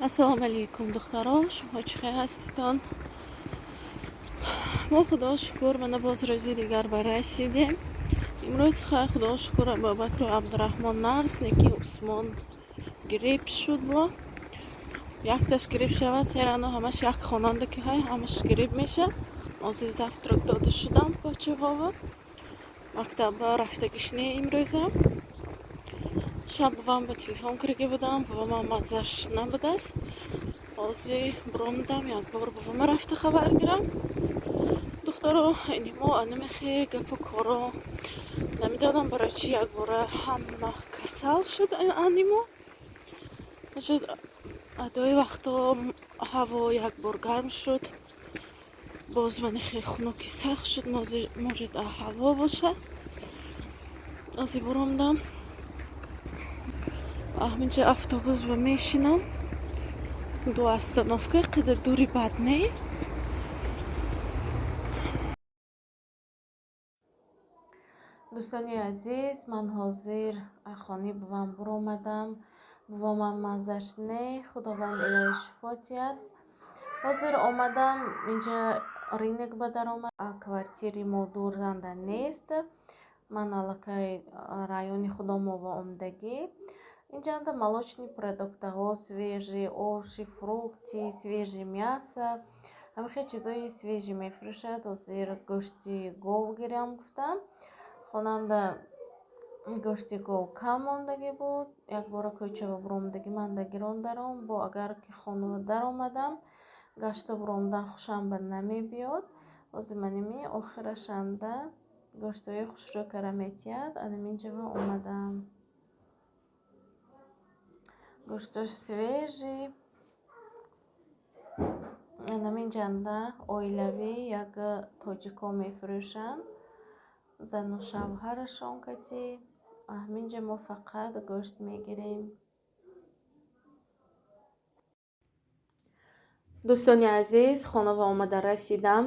ассалому алейкум, духтаро, шумо чӣ хел ҳаститон? мо худо шукр мана боз рӯзи дигар ба расидем. имрӯз хай худо шукр Абубакру Абдураҳмон нарз неки Усмон гирифт шуд бо. Якташ гирифт шавад, серано ҳамаш як хонанда ки ҳай ҳамаш гирифт мешад. Ози завтрак дода шудам бачаҳова. Мактаба рафтагиш не имрӯза. Шаб бувам ба телефон кирги будам, бувамам маззаш набудааст. Ози буромдам як бор бувама рафта хабар гирам. духтаро инимо анамехе гапу коро намедонам барои чи як бора ҳама касал шуд анимо. Шуд адои вақто ҳаво як бор гарм шуд. Боз манихе хунуки сахт шуд, можед ҳаво бошад. Ози буромдам. Аҳминҷа автобус ба мешинам. ду остановка қадар дури бад не. дӯстони азиз, ман ҳозир ахони бувам буромадам. бувамам маззаш не, худованд илоҳи шифо диҳад. ҳозир омадам инҷа ринек ба дар омад. Квартири мо дуранда нест. ман аллакай райони худомо ва омдагӣ. инҷанда молочни продуктаҳо свежи, овши, фрукти, свежи мясо, ҳамихе чизои свежи мефурӯшад. ҳозир гӯшти гов гирам гуфтам. хонанда гӯшти гов кам мондагӣ буд. Як бора кӯчава буромдагӣ манда гирон даром. бо агар ки хонава даромадам, гашта буромдан хушам ба намебиёд. ҳозир маними охирашанда гӯштҳои хушрӯ кара метиҳад. Анаминҷава омадам. гӯштош свежи. анаминҷанда оилавӣ як тоҷико мефурӯшанд. зану шавҳарашон кати. аҳминҷа мо фақат гӯшт мегирем. дӯстони азиз, хонава омада расидам.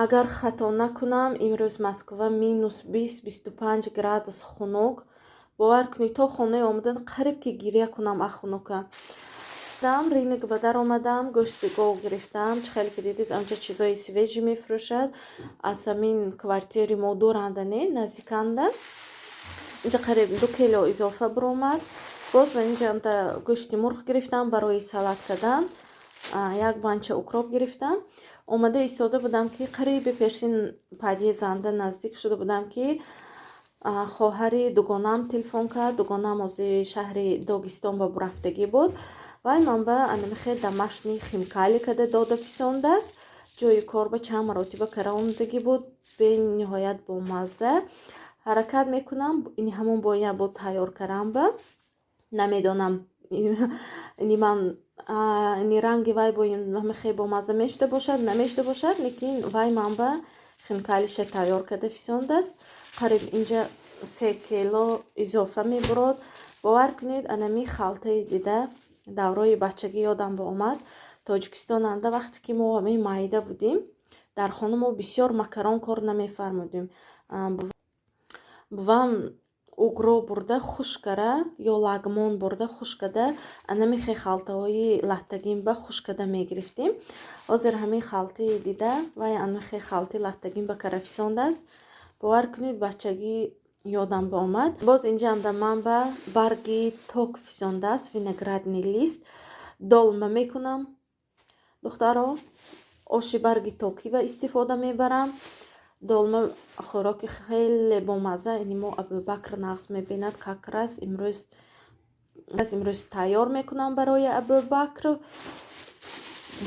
агар хато накунам, имрӯз Москва -20-25 градус хунук. бовар кунед то хонаи омадан қариб ки гирия кунам ахунука. ринек ба дар омадам, гӯшти гов гирифтам. чӣ хеле ки дидид анҷа чизои свежи мефурӯшад. аз ҳамин квартири мо дуранда не, наздиканда. инҷа қариб 2 кило изофа буромад. боз ба инҷанда гӯшти мурғ гирифтам барои салат кардан. як банча укроп гирифтам. омада истода будам ки қариби пешин подъезданда наздик шуда будам ки хоҳари дугонам телефон кард. дугонам ози шаҳри Догистон ба бурафтагӣ буд. вай манба анамихе домашни хинкали када дода фисондааст. ҷои корба чанд маротиба караондагӣ буд. бениҳоят бомазза. ҳаракат мекунам ин ҳамон боя буд тайёр карамба. намедонам ман ранги вай бояхе бомазза мешуда бошад намешуда бошад, лекин вай манба хинкалиша тайёр када фисондааст. қариб инҷа 3 кило изофа мебурод. бовар кунед анами халтаи дида даврои бачагӣ ёдам омад. тоҷикистонанда вақте ки мо ҳамаи майда будем, дар хона мо бисёр макарон кор намефармудем. бувам угро бурда хушк кара ё лагмон бурда хушк када анамихе халтаҳои латтагимба хушк када мегирифтем. ҳозир ҳамин халтаи дида вай анахе халтаи латтагимба кара фисондааст. бовар кунед бачагӣ ёдам омад. боз инҷанда манба барги ток фисондааст, виноградный лист. долма мекунам. духтаро оши барги токива истифода мебарам. долма хӯроки хеле бомазза. инимо Абубакр нағз мебинад какрас имрӯз тайёр мекунам барои Абубакр.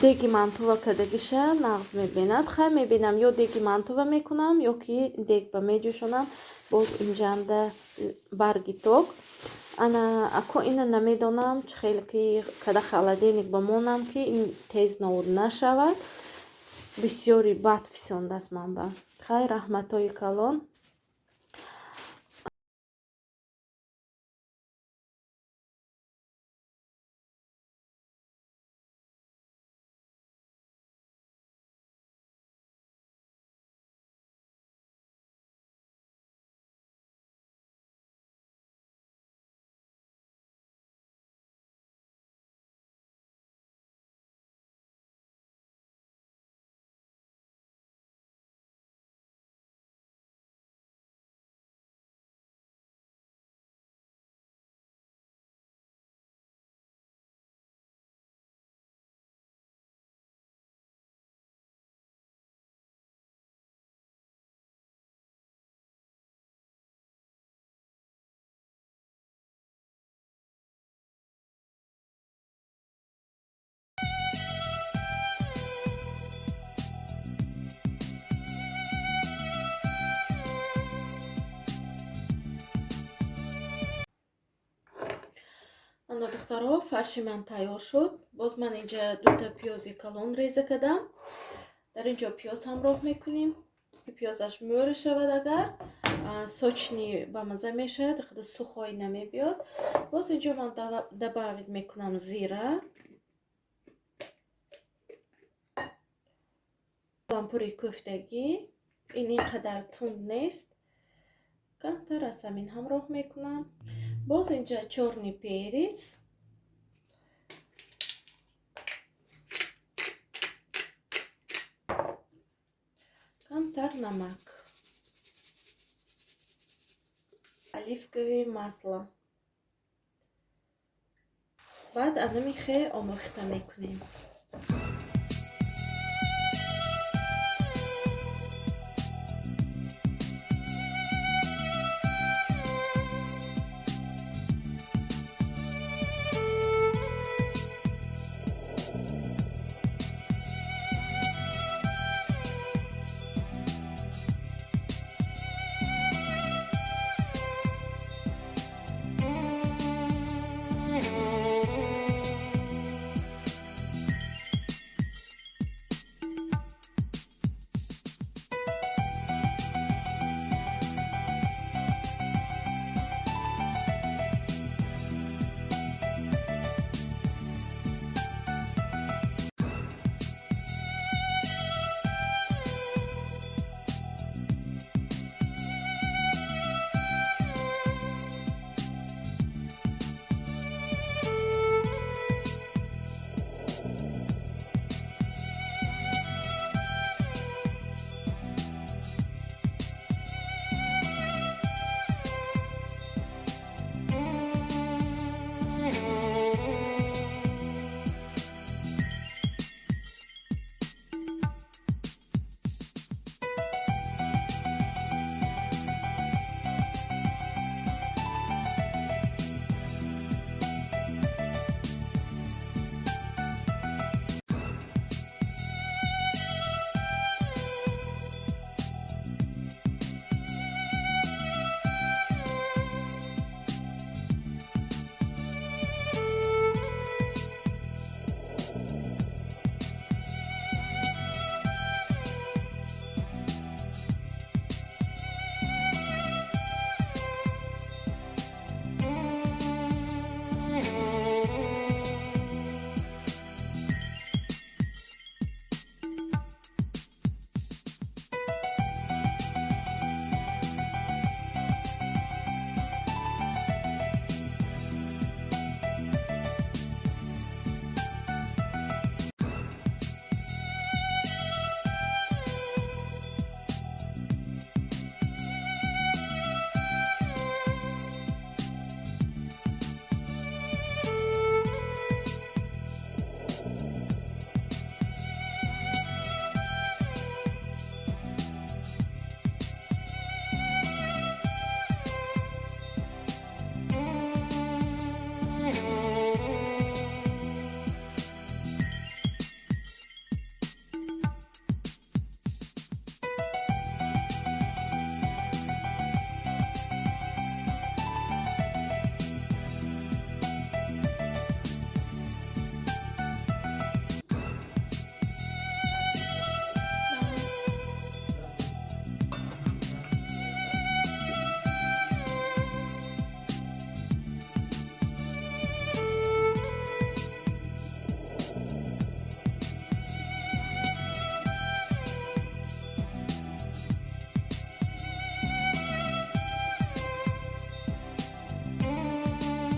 деги мантува кадагиша нағз мебинад. хай мебинам ё деги мантува мекунам ё ки дег ба меҷӯшонам. боз инҷанда барги ток. ако ина намедонам чӣ хеле ки када халаденик ба монам ки ин тез нобуд нашавад. бисёри бад фисондааст манба. хай раҳматҳои калон. Мамно духтаро, фарши ман тайёр шуд. Боз ман инҷа 2 та пиёзи калон реза кардам. Дар инҷо пиёз ҳамроҳ мекунем. Пиёзаш мӯра шавад, агар сочни ба маза мешавад, худа сухоӣ намебиёд. Боз инҷо ман добавид мекунам зира, лампури кӯфтагӣ. Ин инқадар тунд нест. Камтар аз ҳамин ҳамроҳ мекунам. Боз инҷа чорни перец, камтар намак, оливковое масло. Баъд анами хе омохта мекунем.